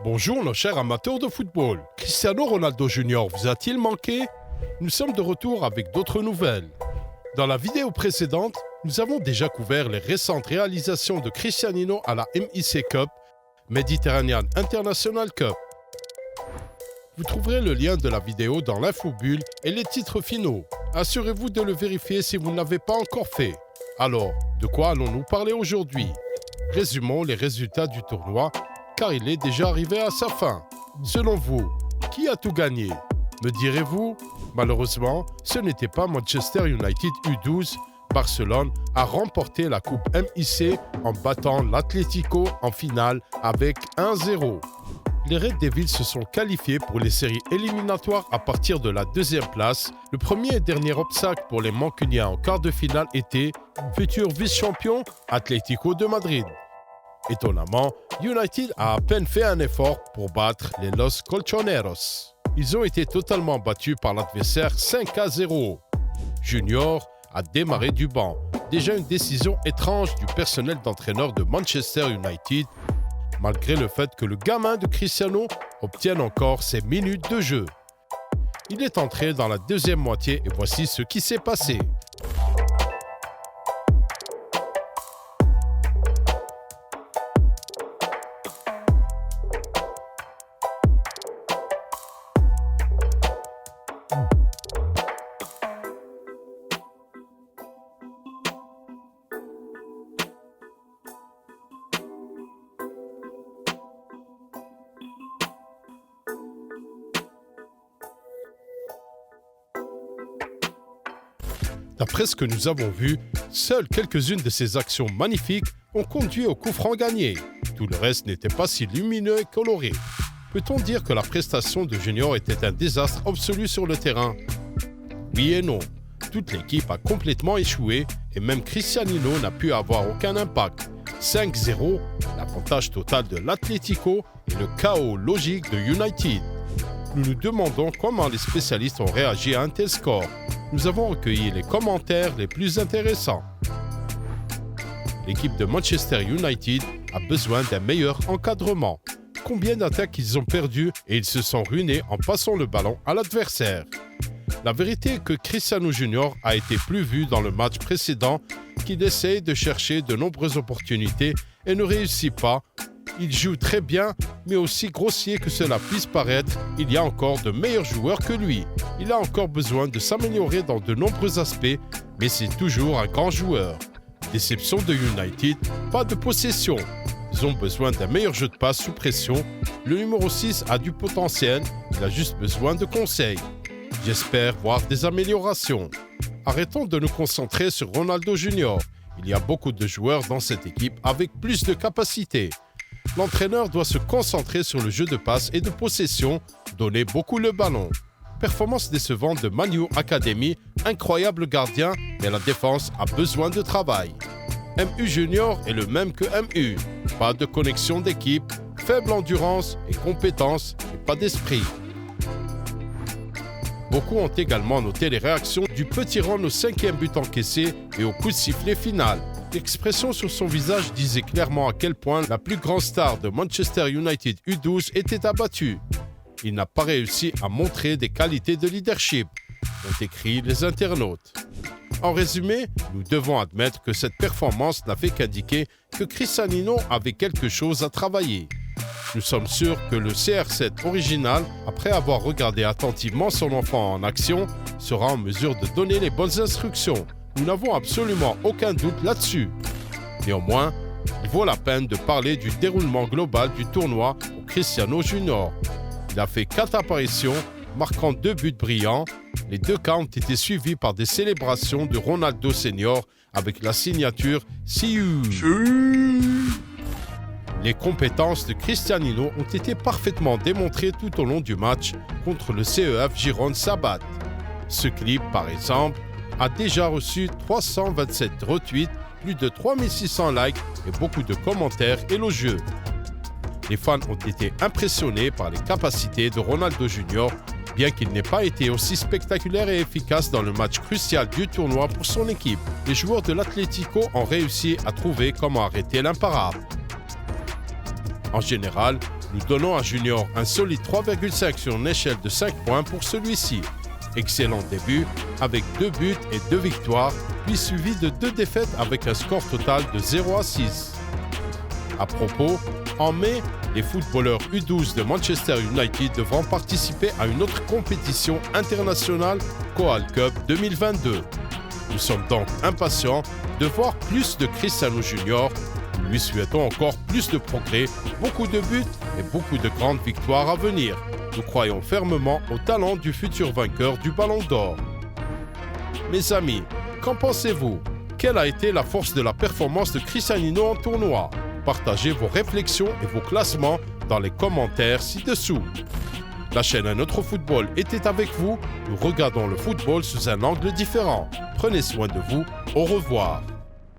Bonjour nos chers amateurs de football. Cristiano Ronaldo Jr. vous a-t-il manqué? Nous sommes de retour avec d'autres nouvelles. Dans la vidéo précédente, nous avons déjà couvert les récentes réalisations de Cristiano à la MIC Cup, Mediterranean International Cup. Vous trouverez le lien de la vidéo dans l'infobulle et les titres finaux. Assurez-vous de le vérifier si vous ne l'avez pas encore fait. Alors, de quoi allons-nous parler aujourd'hui? Résumons les résultats du tournoi, car il est déjà arrivé à sa fin. Selon vous, qui a tout gagné? Me direz-vous? Malheureusement, ce n'était pas Manchester United U12. Barcelone a remporté la Coupe MIC en battant l'Atlético en finale avec 1-0. Les Red Devils se sont qualifiés pour les séries éliminatoires à partir de la deuxième place. Le premier et dernier obstacle pour les Mancuniens en quart de finale était futur vice-champion Atlético de Madrid. Étonnamment, United a à peine fait un effort pour battre les Los Colchoneros. Ils ont été totalement battus par l'adversaire 5-0. Junior a démarré du banc. Déjà une décision étrange du personnel d'entraîneur de Manchester United, malgré le fait que le gamin de Cristiano obtienne encore ses minutes de jeu. Il est entré dans la deuxième moitié et voici ce qui s'est passé. D'après ce que nous avons vu, seules quelques-unes de ces actions magnifiques ont conduit au coup franc gagné. Tout le reste n'était pas si lumineux et coloré. Peut-on dire que la prestation de Junior était un désastre absolu sur le terrain? Oui et non. Toute l'équipe a complètement échoué et même Cristiano n'a pu avoir aucun impact. 5-0, l'avantage total de l'Atlético et le chaos logique de United. Nous nous demandons comment les spécialistes ont réagi à un tel score. Nous avons recueilli les commentaires les plus intéressants. L'équipe de Manchester United a besoin d'un meilleur encadrement. Combien d'attaques ils ont perdues et ils se sont ruinés en passant le ballon à l'adversaire. La vérité est que Cristiano Jr. a été plus vu dans le match précédent qu'il essaye de chercher de nombreuses opportunités et ne réussit pas. Il joue très bien, mais aussi grossier que cela puisse paraître, il y a encore de meilleurs joueurs que lui. Il a encore besoin de s'améliorer dans de nombreux aspects, mais c'est toujours un grand joueur. Déception de United, pas de possession. Ils ont besoin d'un meilleur jeu de passe sous pression. Le numéro 6 a du potentiel, il a juste besoin de conseils. J'espère voir des améliorations. Arrêtons de nous concentrer sur Ronaldo Jr. Il y a beaucoup de joueurs dans cette équipe avec plus de capacités. L'entraîneur doit se concentrer sur le jeu de passe et de possession, donner beaucoup le ballon. Performance décevante de Man U Academy, incroyable gardien, mais la défense a besoin de travail. MU Junior est le même que MU. Pas de connexion d'équipe, faible endurance et compétence, et pas d'esprit. Beaucoup ont également noté les réactions du petit Ron au 5e but encaissé et au coup de sifflet final. L'expression sur son visage disait clairement à quel point la plus grande star de Manchester United U12 était abattue. Il n'a pas réussi à montrer des qualités de leadership, ont écrit les internautes. En résumé, nous devons admettre que cette performance n'a fait qu'indiquer que Cristiano avait quelque chose à travailler. Nous sommes sûrs que le CR7 original, après avoir regardé attentivement son enfant en action, sera en mesure de donner les bonnes instructions. Nous n'avons absolument aucun doute là-dessus. Néanmoins, il vaut la peine de parler du déroulement global du tournoi pour Cristiano Jr. Il a fait 4 apparitions, marquant 2 buts brillants. Les 2 cas ont été suivis par des célébrations de Ronaldo Senior avec la signature See You. Les compétences de Cristiano ont été parfaitement démontrées tout au long du match contre le CEF Gironde Sabat. Ce clip, par exemple, a déjà reçu 327 retweets, plus de 3600 likes et beaucoup de commentaires élogieux. Les fans ont été impressionnés par les capacités de Ronaldo Jr., bien qu'il n'ait pas été aussi spectaculaire et efficace dans le match crucial du tournoi pour son équipe. Les joueurs de l'Atlético ont réussi à trouver comment arrêter l'imparable. En général, Nous donnons à Junior un solide 3,5 sur une échelle de 5 points pour celui-ci. Excellent début avec 2 buts et 2 victoires, puis suivi de 2 défaites avec un score total de 0-6. À propos, en mai, les footballeurs U12 de Manchester United devront participer à une autre compétition internationale, Coal Cup 2022. Nous sommes donc impatients de voir plus de Cristiano Junior. Nous lui souhaitons encore plus de progrès, beaucoup de buts et beaucoup de grandes victoires à venir. Nous croyons fermement au talent du futur vainqueur du Ballon d'Or. Mes amis, qu'en pensez-vous? Quelle a été la force de la performance de Cristiano en tournoi? Partagez vos réflexions et vos classements dans les commentaires ci-dessous. La chaîne Un Autre Football était avec vous. Nous regardons le football sous un angle différent. Prenez soin de vous. Au revoir.